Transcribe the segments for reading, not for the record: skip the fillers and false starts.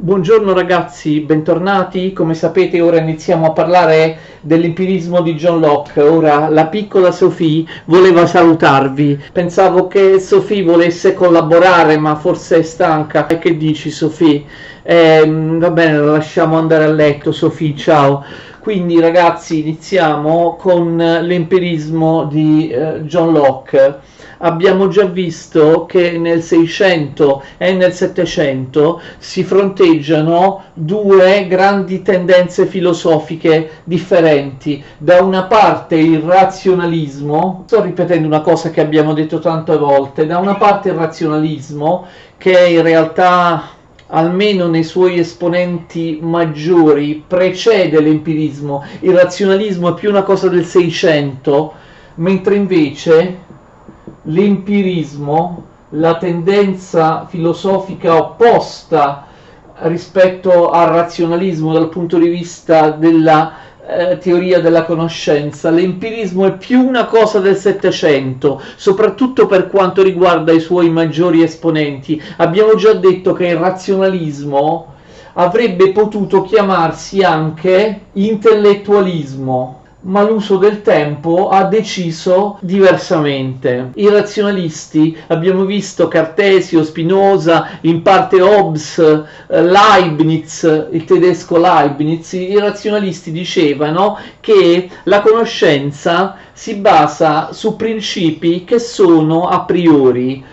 Buongiorno ragazzi, bentornati. Come sapete ora iniziamo a parlare dell'empirismo di John Locke. Ora la piccola Sophie voleva salutarvi. Pensavo che Sophie volesse collaborare, ma forse è stanca. Che dici Sophie? Va bene, la lasciamo andare a letto. Sophie, ciao. Quindi ragazzi iniziamo con l'empirismo di John Locke. Abbiamo già visto che nel 600 e nel 700 si fronteggiano due grandi tendenze filosofiche differenti. Da una parte il razionalismo, sto ripetendo una cosa che abbiamo detto tante volte, da una parte il razionalismo che in realtà almeno nei suoi esponenti maggiori precede l'empirismo. Il razionalismo è più una cosa del 600, mentre invece l'empirismo, la tendenza filosofica opposta rispetto al razionalismo dal punto di vista della teoria della conoscenza, l'empirismo è più una cosa del Settecento, soprattutto per quanto riguarda i suoi maggiori esponenti. Abbiamo già detto che il razionalismo avrebbe potuto chiamarsi anche intellettualismo, ma l'uso del tempo ha deciso diversamente. I razionalisti, abbiamo visto Cartesio, Spinoza, in parte Hobbes, Leibniz, il tedesco Leibniz, i razionalisti dicevano che la conoscenza si basa su principi che sono a priori.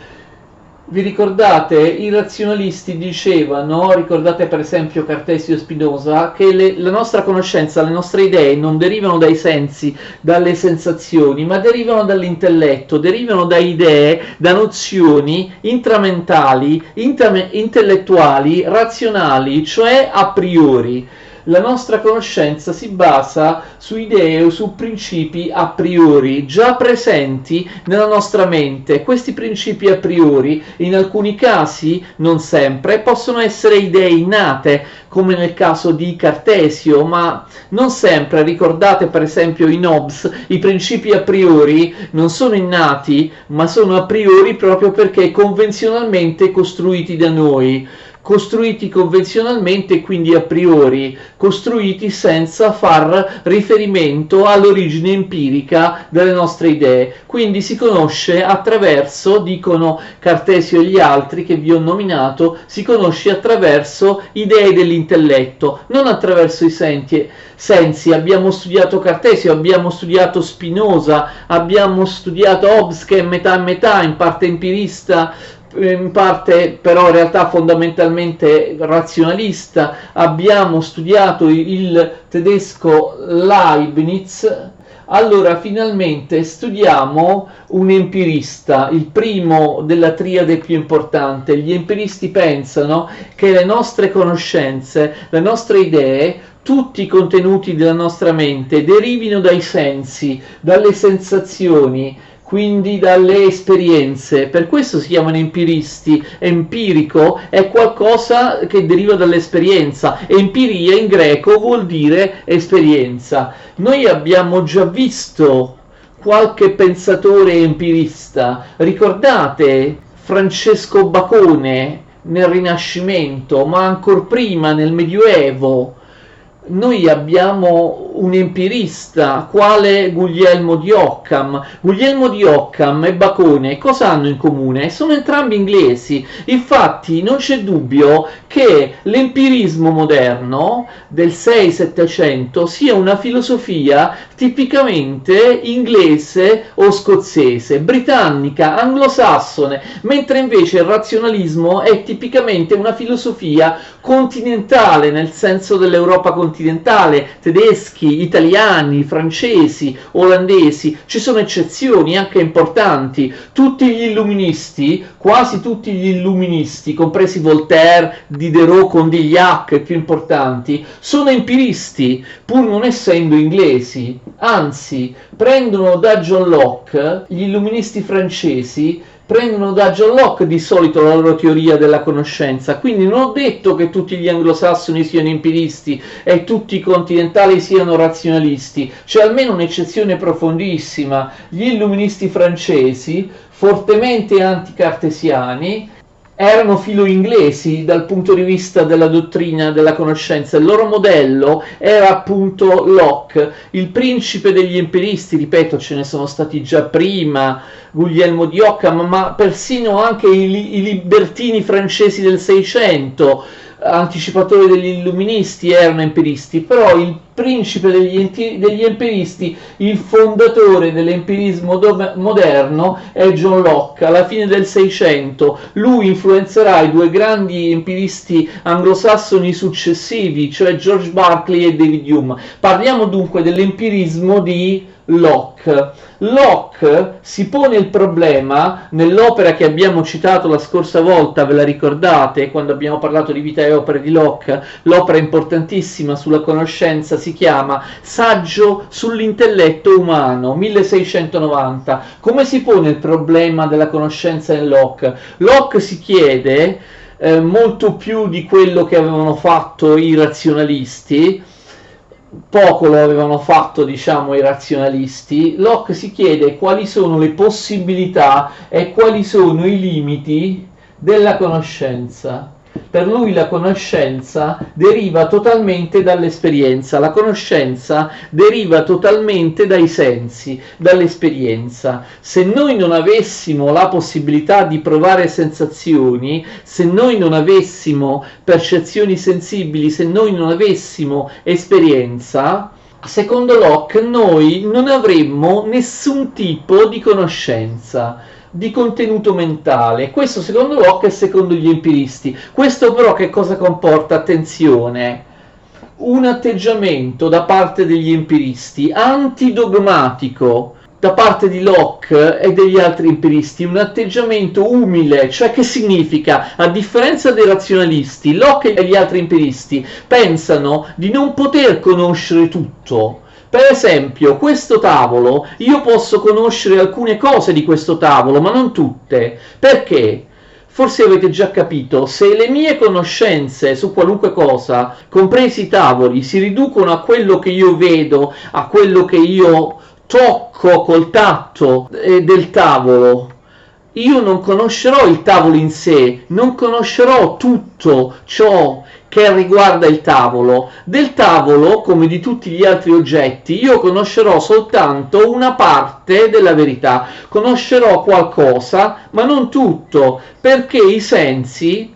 Vi ricordate? I razionalisti dicevano, ricordate per esempio Cartesio e Spinoza, che la nostra conoscenza, le nostre idee non derivano dai sensi, dalle sensazioni, ma derivano dall'intelletto, derivano da idee, da nozioni intramentali, intellettuali, razionali, cioè a priori. La nostra conoscenza si basa su idee o su principi a priori, già presenti nella nostra mente. Questi principi a priori, in alcuni casi, non sempre, possono essere idee innate, come nel caso di Cartesio, ma non sempre. Ricordate per esempio in Hobbes, i principi a priori non sono innati, ma sono a priori proprio perché convenzionalmente costruiti da noi. Costruiti convenzionalmente e quindi a priori, costruiti senza far riferimento all'origine empirica delle nostre idee. Quindi si conosce attraverso, dicono Cartesio e gli altri che vi ho nominato, si conosce attraverso idee dell'intelletto, non attraverso i sensi. Abbiamo studiato Cartesio, abbiamo studiato Spinoza, abbiamo studiato Hobbes che è metà e metà, in parte empirista, in parte però in realtà fondamentalmente razionalista. Abbiamo studiato il tedesco Leibniz. Allora finalmente studiamo un empirista, il primo della triade più importante. Gli empiristi pensano che le nostre conoscenze, le nostre idee, tutti i contenuti della nostra mente derivino dai sensi, dalle sensazioni, quindi dalle esperienze. Per questo si chiamano empiristi. Empirico è qualcosa che deriva dall'esperienza. Empiria in greco vuol dire esperienza. Noi abbiamo già visto qualche pensatore empirista. Ricordate Francesco Bacone nel Rinascimento, ma ancor prima nel Medioevo. Noi abbiamo un empirista quale Guglielmo di Occam. Guglielmo di Occam e Bacone cosa hanno in comune? Sono entrambi inglesi. Infatti non c'è dubbio che l'empirismo moderno del 6-700 sia una filosofia tipicamente inglese o scozzese, britannica, anglosassone, mentre invece il razionalismo è tipicamente una filosofia continentale, nel senso dell'Europa continentale, tedeschi, italiani, francesi, olandesi. Ci sono eccezioni anche importanti. Tutti gli illuministi, quasi tutti gli illuministi, compresi Voltaire, Diderot, Condillac, i più importanti, sono empiristi, pur non essendo inglesi. Anzi, prendono da John Locke, gli illuministi francesi, prendono da John Locke di solito la loro teoria della conoscenza. Quindi non ho detto che tutti gli anglosassoni siano empiristi e tutti i continentali siano razionalisti. C'è almeno un'eccezione profondissima: gli illuministi francesi, fortemente anticartesiani, erano filo-inglesi dal punto di vista della dottrina della conoscenza. Il loro modello era appunto Locke, il principe degli empiristi. Ripeto, ce ne sono stati già prima, Guglielmo di Occam, ma persino anche i libertini francesi del Seicento, anticipatori degli illuministi, erano empiristi. Però il principe degli empiristi, il fondatore dell'empirismo moderno, è John Locke. Alla fine del Seicento lui influenzerà i due grandi empiristi anglosassoni successivi, cioè George Berkeley e David Hume. Parliamo dunque dell'empirismo di Locke. Locke si pone il problema nell'opera che abbiamo citato la scorsa volta, ve la ricordate, quando abbiamo parlato di vita e opere di Locke? L'opera importantissima sulla conoscenza si chiama Saggio sull'intelletto umano, 1690. Come si pone il problema della conoscenza in Locke? Locke si chiede, molto più di quello che avevano fatto i razionalisti, poco lo avevano fatto, diciamo, i razionalisti. Locke si chiede quali sono le possibilità e quali sono i limiti della conoscenza. Per lui la conoscenza deriva totalmente dall'esperienza, la conoscenza deriva totalmente dai sensi, dall'esperienza. Se noi non avessimo la possibilità di provare sensazioni, se noi non avessimo percezioni sensibili, se noi non avessimo esperienza, secondo Locke noi non avremmo nessun tipo di conoscenza, di contenuto mentale. Questo secondo Locke e secondo gli empiristi. Questo però che cosa comporta? Attenzione, un atteggiamento da parte degli empiristi antidogmatico, da parte di Locke e degli altri empiristi, un atteggiamento umile. Cioè, che significa? A differenza dei razionalisti, Locke e gli altri empiristi pensano di non poter conoscere tutto. Per esempio, questo tavolo, io posso conoscere alcune cose di questo tavolo, ma non tutte. Perché? Forse avete già capito, se le mie conoscenze su qualunque cosa, compresi i tavoli, si riducono a quello che io vedo, a quello che io tocco col tatto del tavolo, io non conoscerò il tavolo in sé, non conoscerò tutto ciò che riguarda il tavolo. Del tavolo, come di tutti gli altri oggetti, io conoscerò soltanto una parte della verità, conoscerò qualcosa, ma non tutto, perché i sensi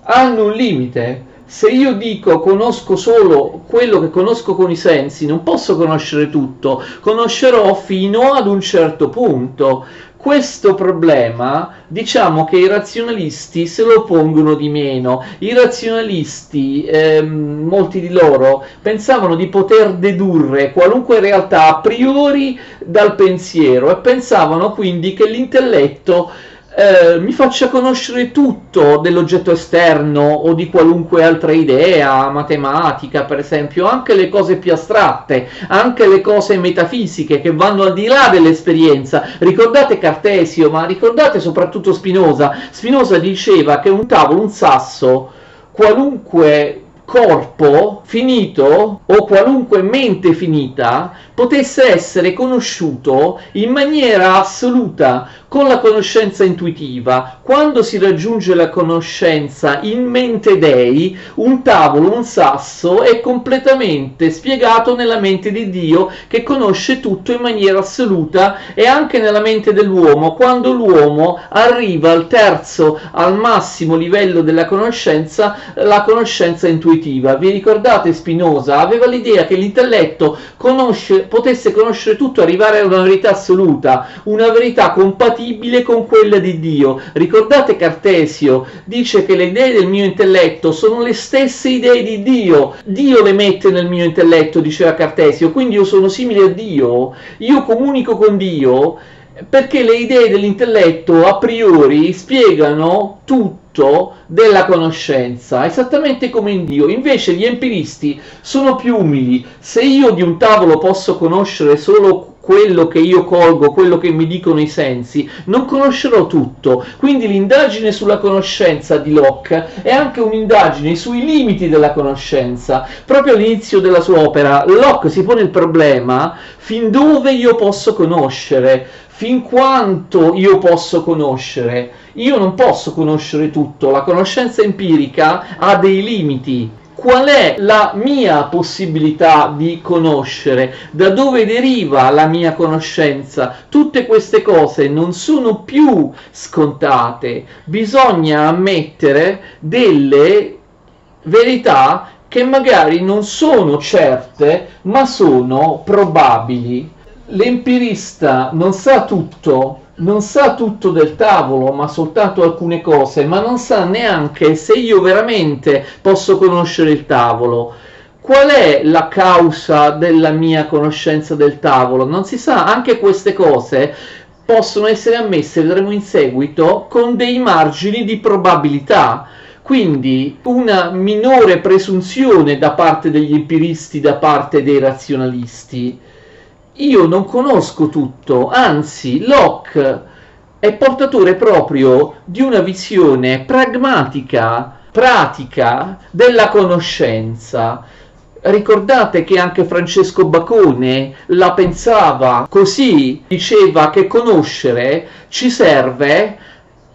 hanno un limite. Se io dico conosco solo quello che conosco con i sensi, non posso conoscere tutto, conoscerò fino ad un certo punto. Questo problema, diciamo che i razionalisti se lo pongono di meno. I razionalisti, molti di loro, pensavano di poter dedurre qualunque realtà a priori dal pensiero e pensavano quindi che l'intelletto mi faccia conoscere tutto dell'oggetto esterno o di qualunque altra idea, matematica per esempio, anche le cose più astratte, anche le cose metafisiche che vanno al di là dell'esperienza. Ricordate Cartesio, ma ricordate soprattutto Spinoza. Spinoza diceva che un tavolo, un sasso, qualunque corpo finito o qualunque mente finita potesse essere conosciuto in maniera assoluta con la conoscenza intuitiva. Quando si raggiunge la conoscenza in mente Dei, un tavolo, un sasso è completamente spiegato nella mente di Dio, che conosce tutto in maniera assoluta, e anche nella mente dell'uomo, quando l'uomo arriva al terzo, al massimo livello della conoscenza, la conoscenza intuitiva. Vi ricordate Spinoza? Aveva l'idea che l'intelletto potesse conoscere tutto, arrivare a una verità assoluta, una verità compatibile con quella di Dio. Ricordate Cartesio? Dice che le idee del mio intelletto sono le stesse idee di Dio. Dio le mette nel mio intelletto, diceva Cartesio, quindi io sono simile a Dio, io comunico con Dio, perché le idee dell'intelletto a priori spiegano tutto della conoscenza, esattamente come in Dio. Invece gli empiristi sono più umili. Se io di un tavolo posso conoscere solo quello che io colgo, quello che mi dicono i sensi, non conoscerò tutto. Quindi l'indagine sulla conoscenza di Locke è anche un'indagine sui limiti della conoscenza. Proprio all'inizio della sua opera Locke si pone il problema: fin dove io posso conoscere, fin quanto io posso conoscere. Io non posso conoscere tutto, la conoscenza empirica ha dei limiti. Qual è la mia possibilità di conoscere? Da dove deriva la mia conoscenza? Tutte queste cose non sono più scontate. Bisogna ammettere delle verità che magari non sono certe, ma sono probabili. L'empirista non sa tutto del tavolo, ma soltanto alcune cose, ma non sa neanche se io veramente posso conoscere il tavolo. Qual è la causa della mia conoscenza del tavolo? Non si sa. Anche queste cose possono essere ammesse, vedremo in seguito, con dei margini di probabilità. Quindi una minore presunzione da parte degli empiristi, da parte dei razionalisti. Io non conosco tutto, anzi Locke è portatore proprio di una visione pragmatica, pratica della conoscenza. Ricordate che anche Francesco Bacone la pensava così, diceva che conoscere ci serve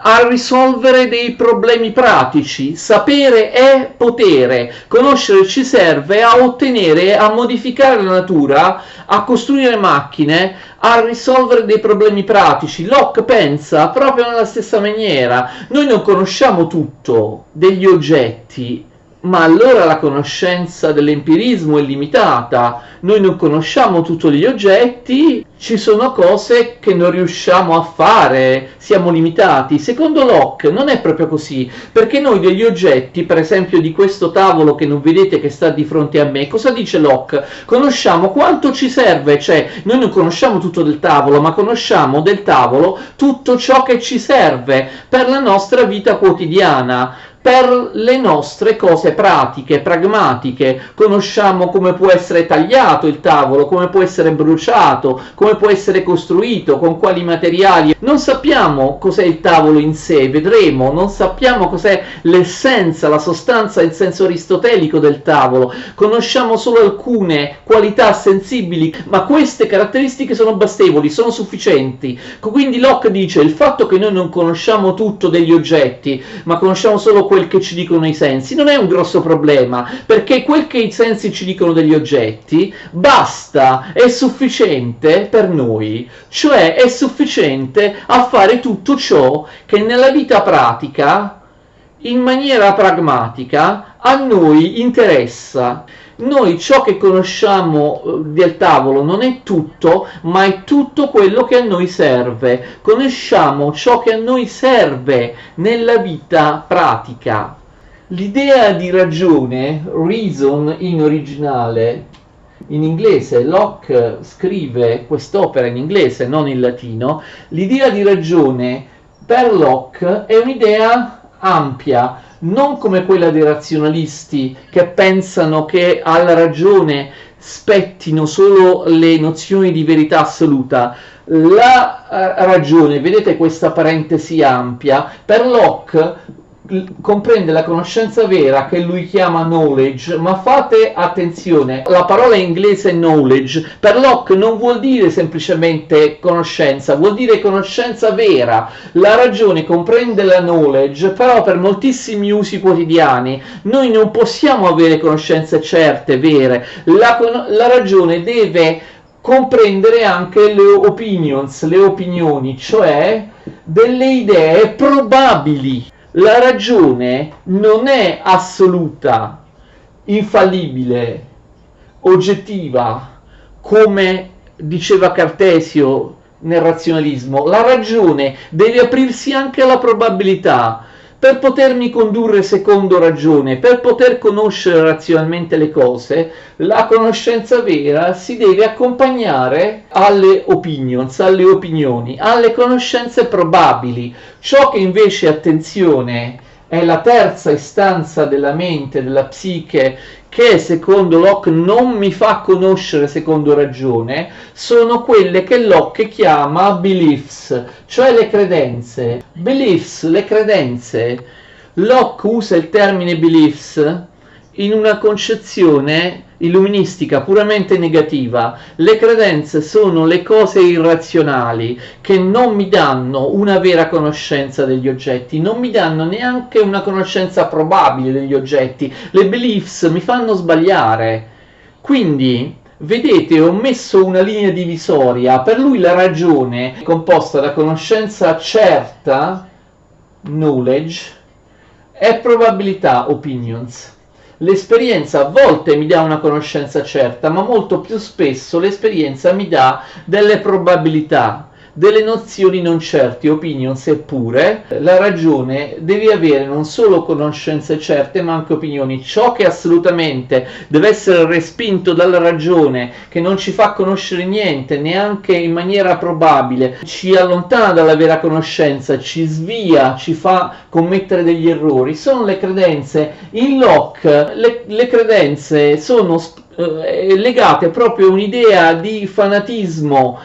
a risolvere dei problemi pratici. Sapere è potere, conoscere ci serve a ottenere, a modificare la natura, a costruire macchine, a risolvere dei problemi pratici. Locke pensa proprio nella stessa maniera. Noi non conosciamo tutto degli oggetti, ma allora la conoscenza dell'empirismo è limitata. Noi non conosciamo tutto degli oggetti, ci sono cose che non riusciamo a fare, siamo limitati. Secondo Locke non è proprio così, perché noi degli oggetti, per esempio di questo tavolo che non vedete che sta di fronte a me, cosa dice Locke? Conosciamo quanto ci serve, cioè noi non conosciamo tutto del tavolo, ma conosciamo del tavolo tutto ciò che ci serve per la nostra vita quotidiana, per le nostre cose pratiche, pragmatiche. Conosciamo come può essere tagliato il tavolo, come può essere bruciato, come può essere costruito, con quali materiali. Non sappiamo cos'è il tavolo in sé, vedremo, non sappiamo cos'è l'essenza, la sostanza in senso aristotelico del tavolo. Conosciamo solo alcune qualità sensibili, ma queste caratteristiche sono bastevoli, sono sufficienti. Quindi Locke dice: il fatto che noi non conosciamo tutto degli oggetti, ma conosciamo solo quel che ci dicono i sensi, non è un grosso problema, perché quel che i sensi ci dicono degli oggetti basta, è sufficiente per noi, cioè è sufficiente a fare tutto ciò che nella vita pratica, in maniera pragmatica, a noi interessa. Noi ciò che conosciamo del tavolo non è tutto, ma è tutto quello che a noi serve. Conosciamo ciò che a noi serve nella vita pratica. L'idea di ragione, reason in originale, in inglese, Locke scrive quest'opera in inglese, non in latino. L'idea di ragione per Locke è un'idea ampia, non come quella dei razionalisti che pensano che alla ragione spettino solo le nozioni di verità assoluta. La ragione, vedete questa parentesi ampia, per Locke comprende la conoscenza vera, che lui chiama knowledge, ma fate attenzione, la parola inglese knowledge per Locke non vuol dire semplicemente conoscenza, vuol dire conoscenza vera. La ragione comprende la knowledge, però per moltissimi usi quotidiani noi non possiamo avere conoscenze certe, vere. La ragione deve comprendere anche le opinions, le opinioni, cioè delle idee probabili. La ragione non è assoluta, infallibile, oggettiva, come diceva Cartesio nel razionalismo. La ragione deve aprirsi anche alla probabilità. Per potermi condurre secondo ragione, per poter conoscere razionalmente le cose, la conoscenza vera si deve accompagnare alle opinions, alle opinioni, alle conoscenze probabili. Ciò che invece, attenzione, è la terza istanza della mente, della psiche, che secondo Locke non mi fa conoscere secondo ragione, sono quelle che Locke chiama beliefs, cioè le credenze. Beliefs, le credenze. Locke usa il termine beliefs in una concezione illuministica puramente negativa. Le credenze sono le cose irrazionali che non mi danno una vera conoscenza degli oggetti, non mi danno neanche una conoscenza probabile degli oggetti. Le beliefs mi fanno sbagliare. Quindi vedete, ho messo una linea divisoria. Per lui la ragione è composta da conoscenza certa, knowledge, e probabilità, opinions. L'esperienza a volte mi dà una conoscenza certa, ma molto più spesso l'esperienza mi dà delle probabilità, delle nozioni non certe, opinions. Eppure la ragione deve avere non solo conoscenze certe ma anche opinioni. Ciò che assolutamente deve essere respinto dalla ragione, che non ci fa conoscere niente neanche in maniera probabile, ci allontana dalla vera conoscenza, ci svia, ci fa commettere degli errori, sono le credenze. In Locke le credenze sono legate proprio a un'idea di fanatismo,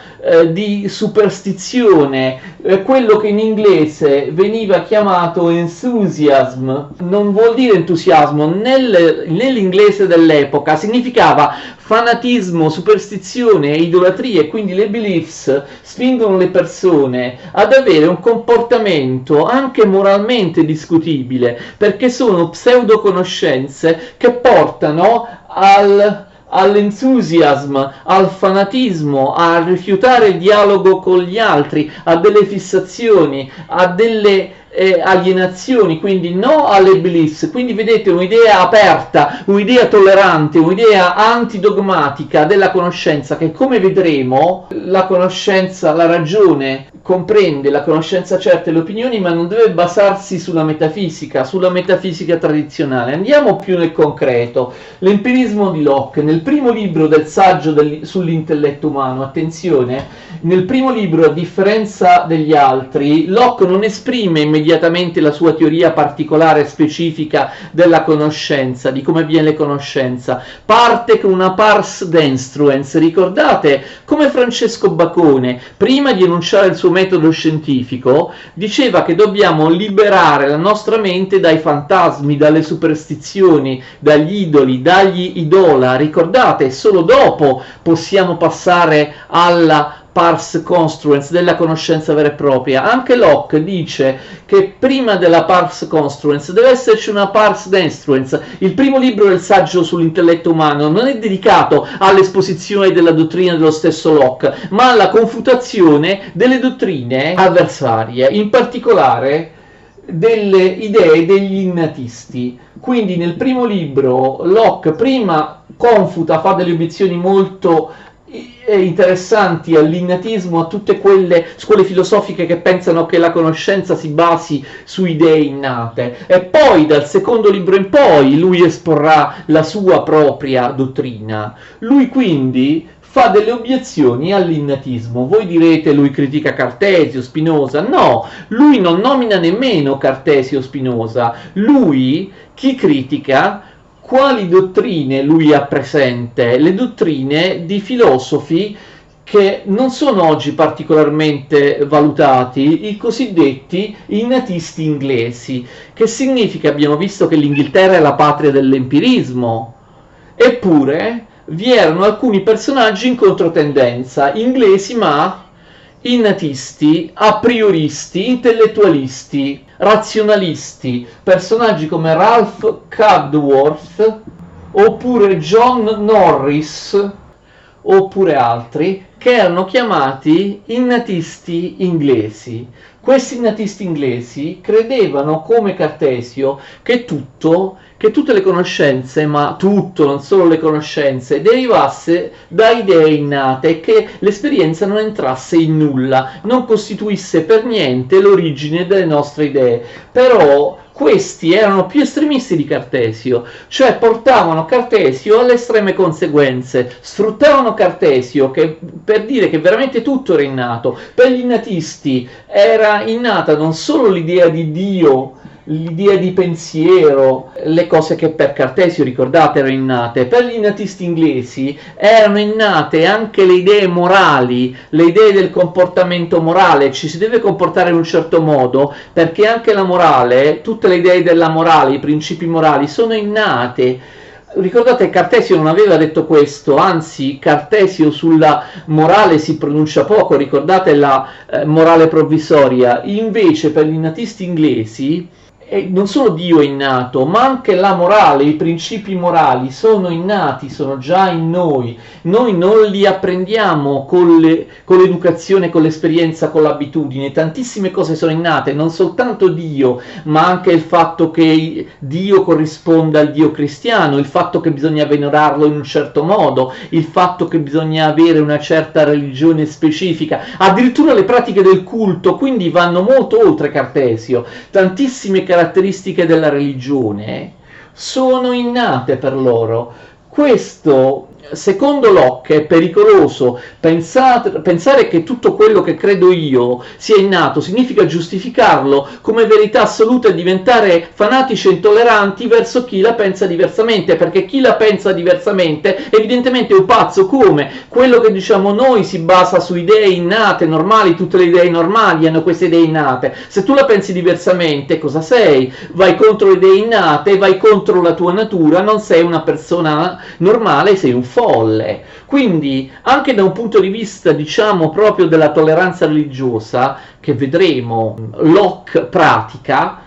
di superstizione, quello che in inglese veniva chiamato enthusiasm. Non vuol dire entusiasmo, nell'inglese dell'epoca significava fanatismo, superstizione e idolatria, e quindi le beliefs spingono le persone ad avere un comportamento anche moralmente discutibile, perché sono pseudoconoscenze che portano all'entusiasmo, al fanatismo, a rifiutare il dialogo con gli altri, a delle fissazioni, a delle alienazioni, quindi no alle beliefs. Quindi vedete un'idea aperta, un'idea tollerante, un'idea antidogmatica della conoscenza, che come vedremo la conoscenza, la ragione comprende la conoscenza certa e le opinioni, ma non deve basarsi sulla metafisica tradizionale. Andiamo più nel concreto. L'empirismo di Locke, nel primo libro del saggio sull'intelletto umano, attenzione, nel primo libro, a differenza degli altri, Locke non esprime immediatamente la sua teoria particolare e specifica della conoscenza, di come avviene conoscenza. Parte con una pars demonstrans. Ricordate come Francesco Bacone, prima di enunciare il suo metodo scientifico, diceva che dobbiamo liberare la nostra mente dai fantasmi, dalle superstizioni, dagli idoli, dagli idola. Ricordate, solo dopo possiamo passare alla pars construens, della conoscenza vera e propria. Anche Locke dice che prima della pars construens deve esserci una pars demonstrans. Il primo libro del saggio sull'intelletto umano non è dedicato all'esposizione della dottrina dello stesso Locke, ma alla confutazione delle dottrine avversarie, in particolare delle idee degli innatisti. Quindi nel primo libro Locke prima confuta, fa delle obiezioni molto interessanti all'innatismo, a tutte quelle scuole filosofiche che pensano che la conoscenza si basi su idee innate, e poi dal secondo libro in poi lui esporrà la sua propria dottrina. Lui quindi fa delle obiezioni all'innatismo. Voi direte, lui critica Cartesio, Spinoza. No, lui non nomina nemmeno Cartesio, Spinoza. Lui, chi critica, quali dottrine lui ha presente? Le dottrine di filosofi che non sono oggi particolarmente valutati, i cosiddetti innatisti inglesi. Che significa? Abbiamo visto che l'Inghilterra è la patria dell'empirismo, eppure vi erano alcuni personaggi in controtendenza, inglesi ma innatisti, a prioristi, intellettualisti, razionalisti, personaggi come Ralph Cudworth oppure John Norris oppure altri, che erano chiamati innatisti inglesi. Questi innatisti inglesi credevano, come Cartesio, che tutte le conoscenze, ma tutto, non solo le conoscenze, derivasse da idee innate, e che l'esperienza non entrasse in nulla, non costituisse per niente l'origine delle nostre idee. Però questi erano più estremisti di Cartesio, cioè portavano Cartesio alle estreme conseguenze, sfruttavano Cartesio per dire che veramente tutto era innato. Per gli innatisti era innata non solo l'idea di Dio, l'idea di pensiero, le cose che per Cartesio, ricordate, erano innate. Per gli innatisti inglesi erano innate anche le idee morali, le idee del comportamento morale, ci si deve comportare in un certo modo, perché anche la morale, tutte le idee della morale, i principi morali sono innate. Ricordate, Cartesio non aveva detto questo, anzi Cartesio sulla morale si pronuncia poco, ricordate la morale provvisoria. Invece per gli innatisti inglesi non solo Dio è innato, ma anche la morale, i principi morali sono innati, sono già in noi. Noi non li apprendiamo con l'educazione, con l'esperienza, con l'abitudine. Tantissime cose sono innate, non soltanto Dio, ma anche il fatto che Dio corrisponda al Dio cristiano, il fatto che bisogna venerarlo in un certo modo, il fatto che bisogna avere una certa religione specifica, addirittura le pratiche del culto, quindi vanno molto oltre Cartesio. Tantissime caratteristiche della religione sono innate per loro. Questo, secondo Locke, è pericoloso. Pensare che tutto quello che credo io sia innato significa giustificarlo come verità assoluta e diventare fanatici e intolleranti verso chi la pensa diversamente, perché chi la pensa diversamente evidentemente è un pazzo. Come quello che diciamo noi si basa su idee innate, normali, tutte le idee normali hanno queste idee innate. Se tu la pensi diversamente, cosa sei? Vai contro le idee innate, vai contro la tua natura, non sei una persona normale, sei un folle. Quindi anche da un punto di vista, diciamo, proprio della tolleranza religiosa, che vedremo Locke pratica,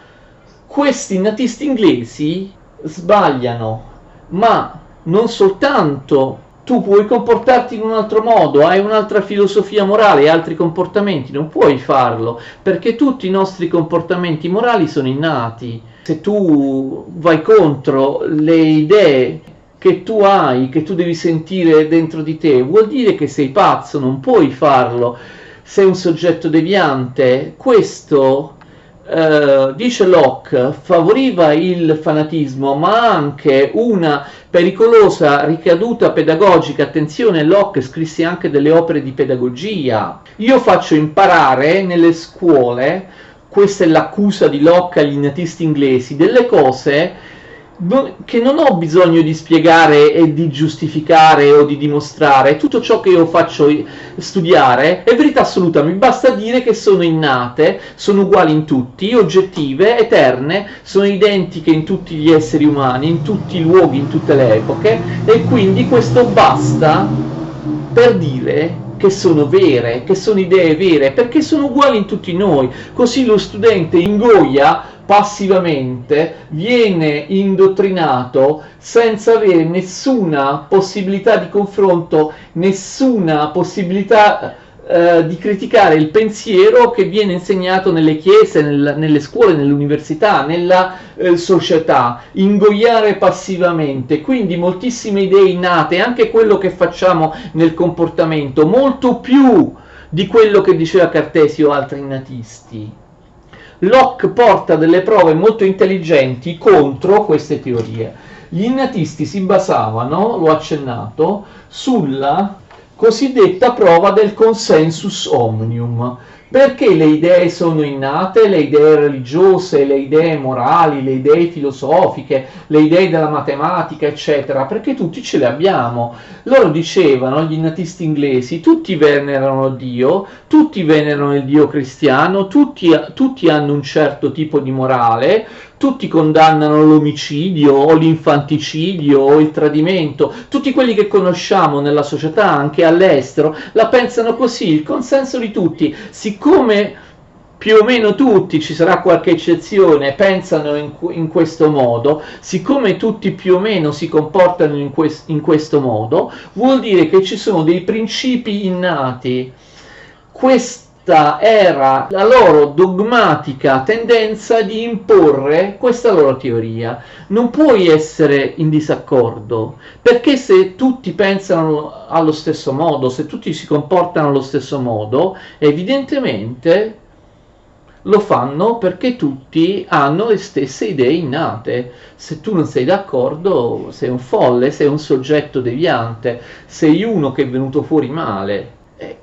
questi innatisti inglesi sbagliano. Ma non soltanto, tu puoi comportarti in un altro modo, hai un'altra filosofia morale, altri comportamenti, non puoi farlo, perché tutti i nostri comportamenti morali sono innati. Se tu vai contro le idee che tu hai, che tu devi sentire dentro di te, vuol dire che sei pazzo, non puoi farlo, sei un soggetto deviante. Questo, dice Locke, favoriva il fanatismo, ma anche una pericolosa ricaduta pedagogica. Attenzione, Locke scrisse anche delle opere di pedagogia. Io faccio imparare nelle scuole, questa è l'accusa di Locke agli innatisti inglesi, delle cose che non ho bisogno di spiegare e di giustificare o di dimostrare. Tutto ciò che io faccio studiare è verità assoluta, mi basta dire che sono innate, sono uguali in tutti, oggettive, eterne, sono identiche in tutti gli esseri umani, in tutti i luoghi, in tutte le epoche, e quindi questo basta per dire che sono vere, che sono idee vere, perché sono uguali in tutti noi. Così lo studente ingoia passivamente, viene indottrinato senza avere nessuna possibilità di confronto, nessuna possibilità di criticare il pensiero che viene insegnato nelle chiese, nelle scuole, nell'università, nella società. Ingoiare passivamente, quindi moltissime idee innate, anche quello che facciamo nel comportamento, molto più di quello che diceva Cartesio o altri innatisti. Locke porta delle prove molto intelligenti contro queste teorie. Gli innatisti si basavano, l'ho accennato, sulla cosiddetta prova del consensus omnium. Perché le idee sono innate, le idee religiose, le idee morali, le idee filosofiche, le idee della matematica, eccetera? Perché tutti ce le abbiamo. Loro dicevano, gli innatisti inglesi, tutti venerano Dio, tutti venerano il Dio cristiano, tutti hanno un certo tipo di morale, tutti condannano l'omicidio o l'infanticidio o il tradimento. Tutti quelli che conosciamo nella società, anche all'estero, la pensano così, il consenso di tutti. Siccome più o meno tutti, ci sarà qualche eccezione, pensano in questo modo, siccome tutti più o meno si comportano in questo modo, vuol dire che ci sono dei principi innati. Questa era la loro dogmatica tendenza di imporre questa loro teoria. Non puoi essere in disaccordo, perché se tutti pensano allo stesso modo, se tutti si comportano allo stesso modo, evidentemente lo fanno perché tutti hanno le stesse idee innate. Se tu non sei d'accordo, sei un folle, sei un soggetto deviante, sei uno che è venuto fuori male.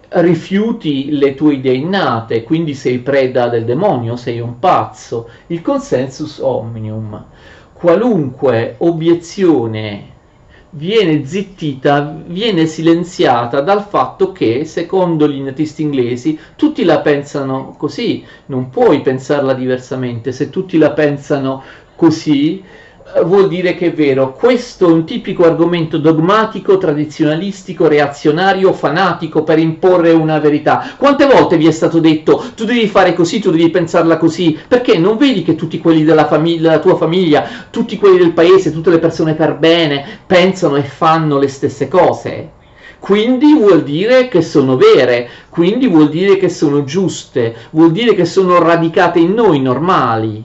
rifiuti le tue idee innate, quindi sei preda del demonio, sei un pazzo. Il consensus omnium. Qualunque obiezione viene zittita, viene silenziata dal fatto che, secondo gli innatisti inglesi, tutti la pensano così, non puoi pensarla diversamente. Se tutti la pensano così, vuol dire che è vero. Questo è un tipico argomento dogmatico, tradizionalistico, reazionario, fanatico per imporre una verità. Quante volte vi è stato detto tu devi fare così, tu devi pensarla così? Perché non vedi che tutti quelli della tua famiglia, tutti quelli del paese, tutte le persone per bene pensano e fanno le stesse cose? Quindi vuol dire che sono vere, quindi vuol dire che sono giuste, vuol dire che sono radicate in noi, normali.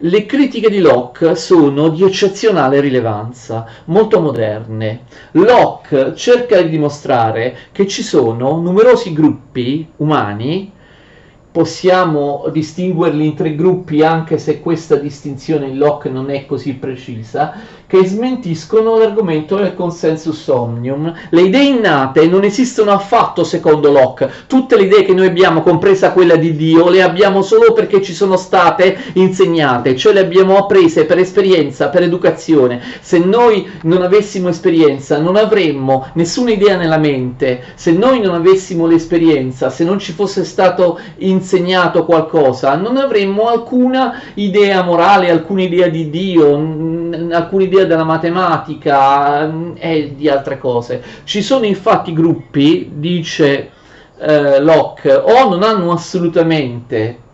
Le critiche di Locke sono di eccezionale rilevanza, molto moderne. Locke cerca di dimostrare che ci sono numerosi gruppi umani, possiamo distinguerli in 3 gruppi, anche se questa distinzione in Locke non è così precisa, che smentiscono l'argomento del consensus omnium. Le idee innate non esistono affatto secondo Locke. Tutte le idee che noi abbiamo, compresa quella di Dio, le abbiamo solo perché ci sono state insegnate, cioè le abbiamo apprese per esperienza, per educazione. Se noi non avessimo esperienza non avremmo nessuna idea nella mente. Se noi non avessimo l'esperienza, se non ci fosse stato insegnato qualcosa, non avremmo alcuna idea morale, alcuna idea di Dio, alcuna idea della matematica e di altre cose. Ci sono infatti gruppi, dice Locke, o non hanno assolutamente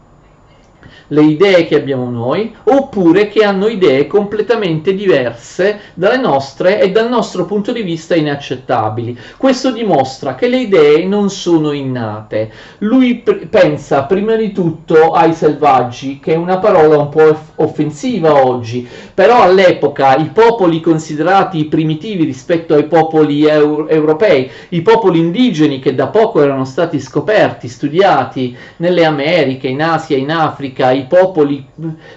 le idee che abbiamo noi, oppure che hanno idee completamente diverse dalle nostre e dal nostro punto di vista inaccettabili. Questo dimostra che le idee non sono innate. Lui pensa prima di tutto ai selvaggi, che è una parola un po' offensiva oggi, però all'epoca i popoli considerati primitivi rispetto ai popoli europei, i popoli indigeni che da poco erano stati scoperti, studiati nelle Americhe, in Asia, in Africa, i popoli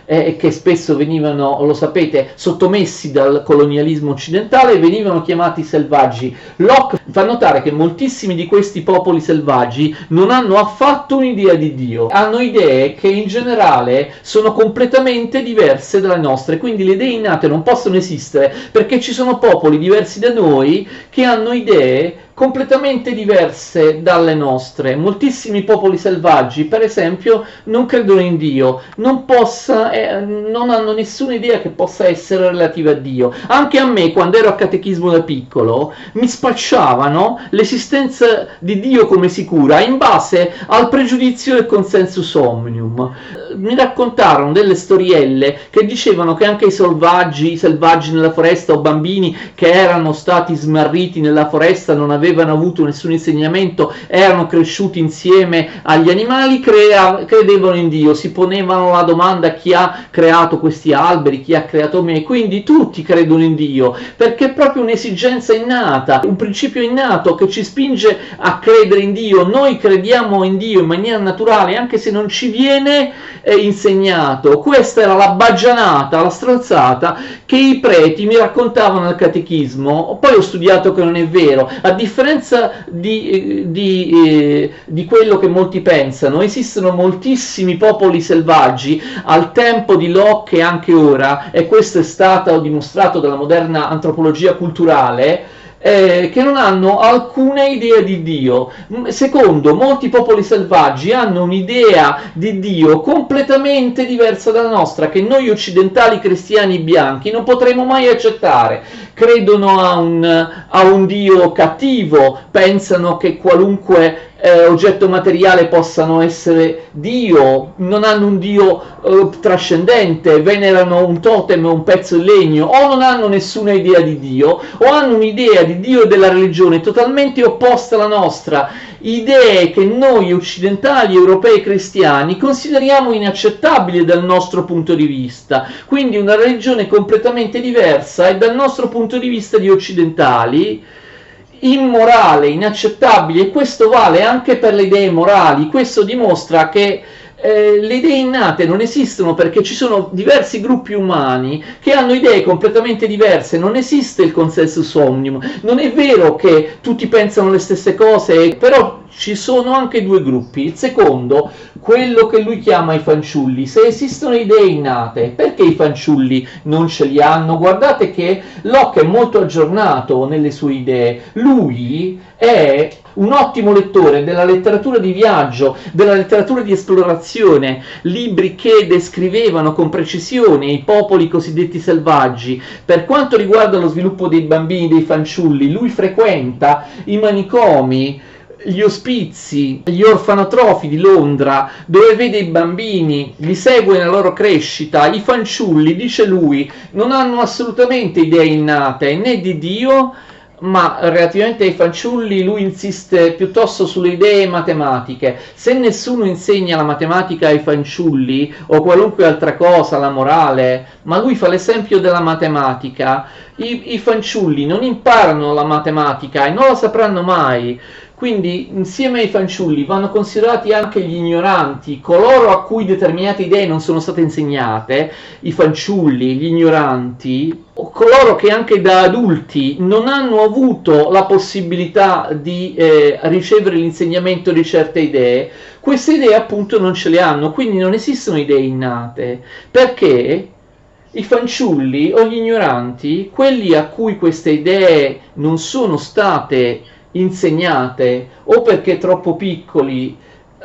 che spesso venivano, lo sapete, sottomessi dal colonialismo occidentale, venivano chiamati selvaggi. Locke fa notare che moltissimi di questi popoli selvaggi non hanno affatto un'idea di Dio, hanno idee che in generale sono completamente diverse dalle nostre, quindi le idee innate non possono esistere perché ci sono popoli diversi da noi che hanno idee completamente diverse dalle nostre. Moltissimi popoli selvaggi, per esempio, non credono in Dio, non hanno nessuna idea che possa essere relativa a Dio. Anche a me, quando ero a catechismo da piccolo, mi spacciavano l'esistenza di Dio come sicura in base al pregiudizio del consensus omnium. Mi raccontarono delle storielle che dicevano che anche i selvaggi nella foresta o bambini che erano stati smarriti nella foresta, non avevano avuto nessun insegnamento, erano cresciuti insieme agli animali, credevano in Dio, si ponevano la domanda: chi ha creato questi alberi, chi ha creato me? Quindi tutti credono in Dio, perché è proprio un'esigenza innata, un principio innato che ci spinge a credere in Dio. Noi crediamo in Dio in maniera naturale, anche se non ci viene insegnato. Questa era la baggianata, la stronzata che i preti mi raccontavano al catechismo. Poi ho studiato che non è vero. A differenza di quello che molti pensano, esistono moltissimi popoli selvaggi al tempo di Locke e anche ora, e questo è stato dimostrato dalla moderna antropologia culturale, che non hanno alcuna idea di Dio. Secondo, molti popoli selvaggi hanno un'idea di Dio completamente diversa dalla nostra, che noi occidentali cristiani bianchi non potremo mai accettare. Credono a un Dio cattivo, pensano che qualunque oggetto materiale possano essere Dio, non hanno un Dio trascendente, venerano un totem o un pezzo di legno, o non hanno nessuna idea di Dio, o hanno un'idea di Dio e della religione totalmente opposta alla nostra, idee che noi occidentali, europei, cristiani consideriamo inaccettabili dal nostro punto di vista. Quindi una religione completamente diversa e dal nostro punto di vista di occidentali immorale, inaccettabile, e questo vale anche per le idee morali. Questo dimostra che le idee innate non esistono, perché ci sono diversi gruppi umani che hanno idee completamente diverse. Non esiste il consensus omnium, non è vero che tutti pensano le stesse cose, però ci sono anche due gruppi. Il secondo, quello che lui chiama i fanciulli. Se esistono idee innate, perché i fanciulli non ce li hanno? Guardate che Locke è molto aggiornato nelle sue idee. Lui è un ottimo lettore della letteratura di viaggio, della letteratura di esplorazione, libri che descrivevano con precisione i popoli cosiddetti selvaggi. Per quanto riguarda lo sviluppo dei bambini, dei fanciulli, lui frequenta i manicomi, gli ospizi, gli orfanotrofi di Londra, dove vede i bambini, li segue nella loro crescita. I fanciulli, dice lui, non hanno assolutamente idee innate né di Dio, ma relativamente ai fanciulli lui insiste piuttosto sulle idee matematiche. Se nessuno insegna la matematica ai fanciulli o qualunque altra cosa, la morale, ma lui fa l'esempio della matematica, i fanciulli non imparano la matematica e non la sapranno mai. Quindi insieme ai fanciulli vanno considerati anche gli ignoranti, coloro a cui determinate idee non sono state insegnate, i fanciulli, gli ignoranti, coloro che anche da adulti non hanno avuto la possibilità di ricevere l'insegnamento di certe idee. Queste idee appunto non ce le hanno, quindi non esistono idee innate, perché i fanciulli o gli ignoranti, quelli a cui queste idee non sono state insegnate o perché troppo piccoli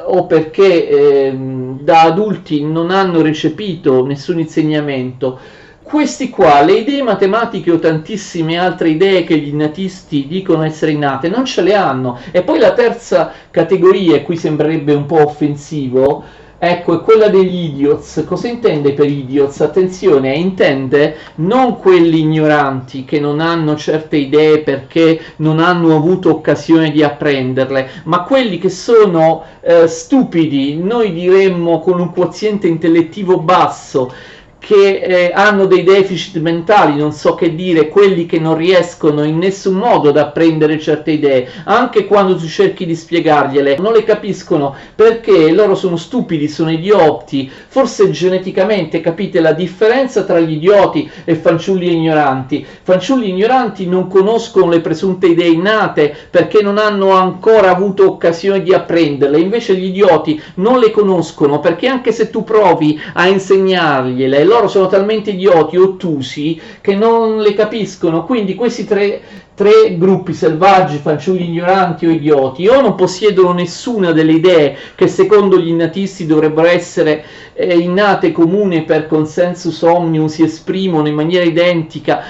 o perché da adulti non hanno recepito nessun insegnamento, questi qua, le idee matematiche o tantissime altre idee che gli innatisti dicono essere innate, non ce le hanno. E poi la terza categoria, e qui sembrerebbe un po' offensivo, ecco, è quella degli idiots. Cosa intende per idiots? Attenzione, intende non quelli ignoranti che non hanno certe idee perché non hanno avuto occasione di apprenderle, ma quelli che sono stupidi, noi diremmo con un quoziente intellettivo basso, che hanno dei deficit mentali, non so che dire, quelli che non riescono in nessun modo ad apprendere certe idee, anche quando tu cerchi di spiegargliele, non le capiscono perché loro sono stupidi, sono idioti. Forse geneticamente capite la differenza tra gli idioti e fanciulli ignoranti. Fanciulli ignoranti non conoscono le presunte idee innate perché non hanno ancora avuto occasione di apprenderle, invece gli idioti non le conoscono perché anche se tu provi a insegnargliele, loro sono talmente idioti, ottusi, che non le capiscono. Quindi questi tre gruppi selvaggi, fanciulli ignoranti o idioti, o non possiedono nessuna delle idee che secondo gli innatisti dovrebbero essere innate, comune, per consensus omnium, si esprimono in maniera identica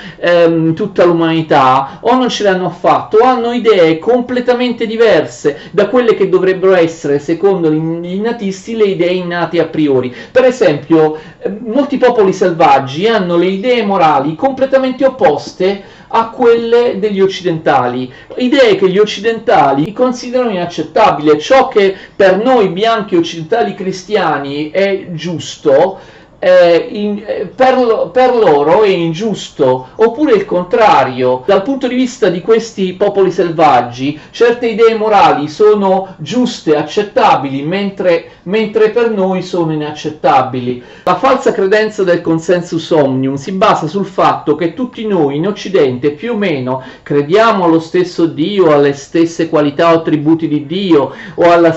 tutta l'umanità, o non ce le hanno affatto, o hanno idee completamente diverse da quelle che dovrebbero essere secondo gli innatisti le idee innate a priori. Per esempio, molti popoli selvaggi hanno le idee morali completamente opposte a quelle degli occidentali, idee che gli occidentali considerano inaccettabili. Ciò che per noi bianchi occidentali cristiani è giusto, per loro è ingiusto, oppure il contrario. Dal punto di vista di questi popoli selvaggi, certe idee morali sono giuste, accettabili, mentre per noi sono inaccettabili. La falsa credenza del consensus omnium si basa sul fatto che tutti noi in Occidente più o meno crediamo allo stesso Dio, alle stesse qualità o attributi di Dio, o alla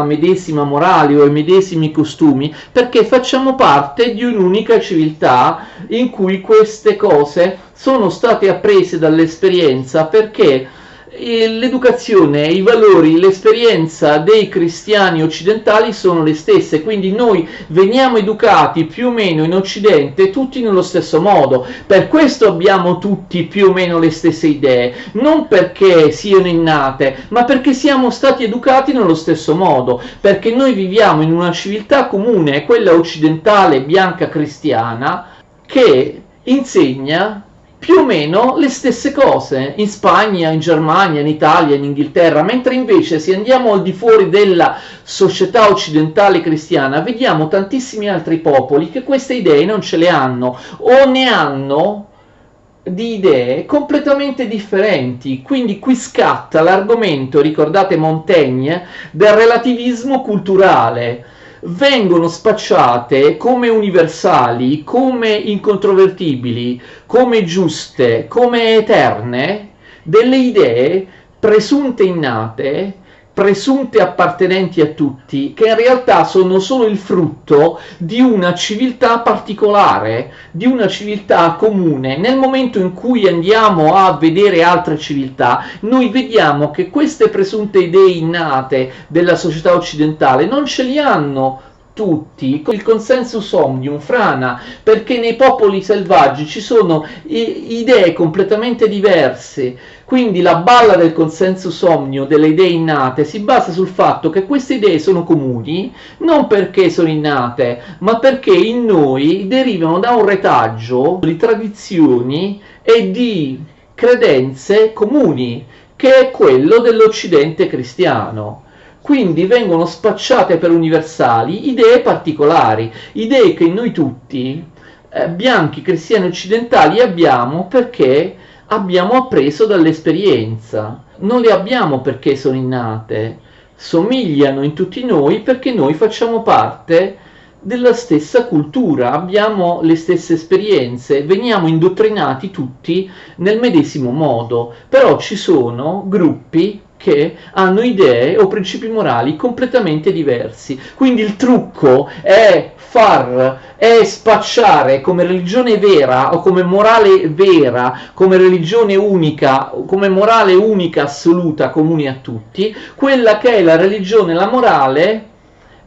medesima morale o ai medesimi costumi, perché facciamo parte di un'unica civiltà in cui queste cose sono state apprese dall'esperienza, perché l'educazione, i valori, l'esperienza dei cristiani occidentali sono le stesse, quindi noi veniamo educati più o meno in Occidente tutti nello stesso modo. Per questo abbiamo tutti più o meno le stesse idee, non perché siano innate, ma perché siamo stati educati nello stesso modo, perché noi viviamo in una civiltà comune, quella occidentale bianca cristiana, che insegna più o meno le stesse cose in Spagna, in Germania, in Italia, in Inghilterra, mentre invece se andiamo al di fuori della società occidentale cristiana vediamo tantissimi altri popoli che queste idee non ce le hanno, o ne hanno di idee completamente differenti. Quindi qui scatta l'argomento, ricordate Montaigne, del relativismo culturale. Vengono spacciate come universali, come incontrovertibili, come giuste, come eterne, delle idee presunte innate presunte appartenenti a tutti, che in realtà sono solo il frutto di una civiltà particolare, di una civiltà comune. Nel momento in cui andiamo a vedere altre civiltà, noi vediamo che queste presunte idee innate della società occidentale non ce li hanno tutti. Il consensus omnium frana perché nei popoli selvaggi ci sono idee completamente diverse. Quindi la balla del consensus omnium, delle idee innate, si basa sul fatto che queste idee sono comuni non perché sono innate, ma perché in noi derivano da un retaggio di tradizioni e di credenze comuni, che è quello dell'Occidente cristiano. Quindi vengono spacciate per universali idee particolari, idee che noi tutti, bianchi cristiani occidentali, abbiamo perché abbiamo appreso dall'esperienza. Non le abbiamo perché sono innate, somigliano in tutti noi perché noi facciamo parte della stessa cultura, abbiamo le stesse esperienze, veniamo indottrinati tutti nel medesimo modo, però ci sono gruppi che hanno idee o principi morali completamente diversi. Quindi il trucco è spacciare come religione vera o come morale vera, come religione unica, come morale unica assoluta comune a tutti, quella che è la religione, la morale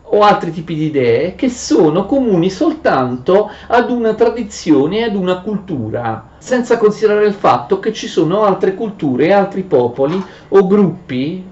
o altri tipi di idee che sono comuni soltanto ad una tradizione e ad una cultura, senza considerare il fatto che ci sono altre culture, altri popoli o gruppi,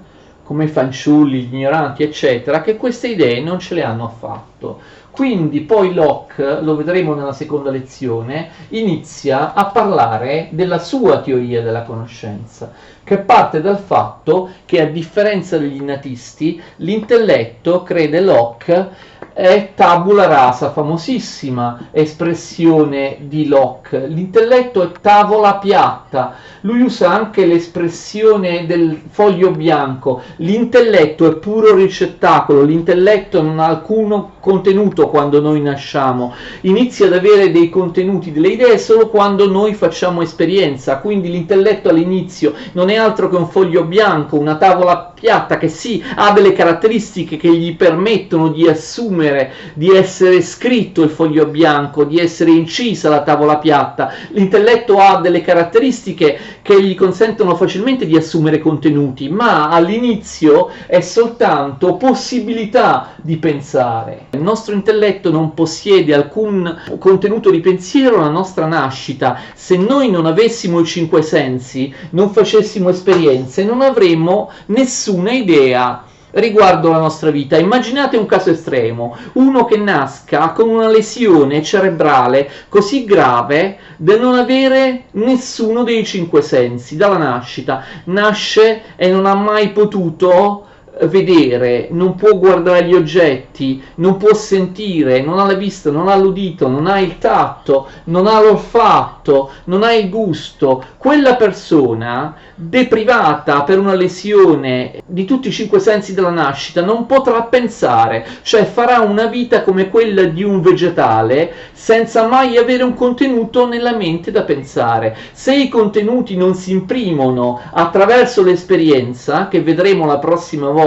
come i fanciulli, gli ignoranti, eccetera, che queste idee non ce le hanno affatto. Quindi poi Locke, lo vedremo nella seconda lezione, inizia a parlare della sua teoria della conoscenza, che parte dal fatto che, a differenza degli innatisti, l'intelletto, crede Locke, è tabula rasa, famosissima espressione di Locke. L'intelletto è tavola piatta. Lui usa anche l'espressione del foglio bianco. L'intelletto è puro ricettacolo, l'intelletto non ha alcun contenuto quando noi nasciamo, inizia ad avere dei contenuti, delle idee solo quando noi facciamo esperienza. Quindi l'intelletto all'inizio non è altro che un foglio bianco, una tavola piatta che sì, ha delle caratteristiche che gli permettono di assumere, di essere scritto il foglio bianco, di essere incisa la tavola piatta. L'intelletto ha delle caratteristiche che gli consentono facilmente di assumere contenuti, ma all'inizio è soltanto possibilità di pensare. Il nostro intelletto non possiede alcun contenuto di pensiero alla nostra nascita. Se noi non avessimo i cinque sensi, non facessimo esperienze, non avremmo nessuna idea riguardo la nostra vita. Immaginate un caso estremo, uno che nasca con una lesione cerebrale così grave da non avere nessuno dei cinque sensi dalla nascita, nasce e non ha mai potuto vedere, non può guardare gli oggetti, non può sentire, non ha la vista, non ha l'udito, non ha il tatto, non ha l'olfatto, non ha il gusto. Quella persona, deprivata per una lesione di tutti i cinque sensi della nascita, non potrà pensare, cioè farà una vita come quella di un vegetale senza mai avere un contenuto nella mente da pensare. Se i contenuti non si imprimono attraverso l'esperienza, che vedremo la prossima volta,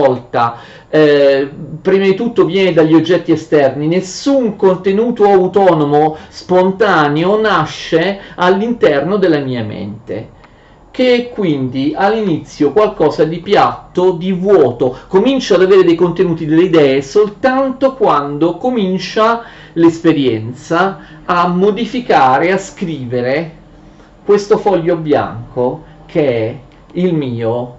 prima di tutto viene dagli oggetti esterni, nessun contenuto autonomo, spontaneo, nasce all'interno della mia mente, che è quindi all'inizio qualcosa di piatto, di vuoto, comincia ad avere dei contenuti, delle idee soltanto quando comincia l'esperienza a modificare, a scrivere questo foglio bianco che è il mio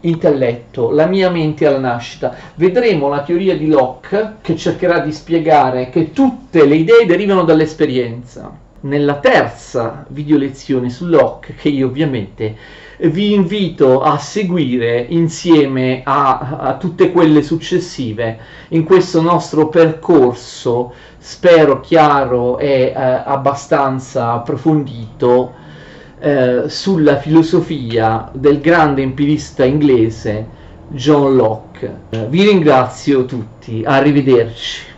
intelletto, la mia mente alla nascita. Vedremo la teoria di Locke che cercherà di spiegare che tutte le idee derivano dall'esperienza. Nella terza video lezione su Locke, che io ovviamente vi invito a seguire insieme a tutte quelle successive in questo nostro percorso, spero chiaro e abbastanza approfondito, sulla filosofia del grande empirista inglese John Locke. Vi ringrazio tutti, arrivederci.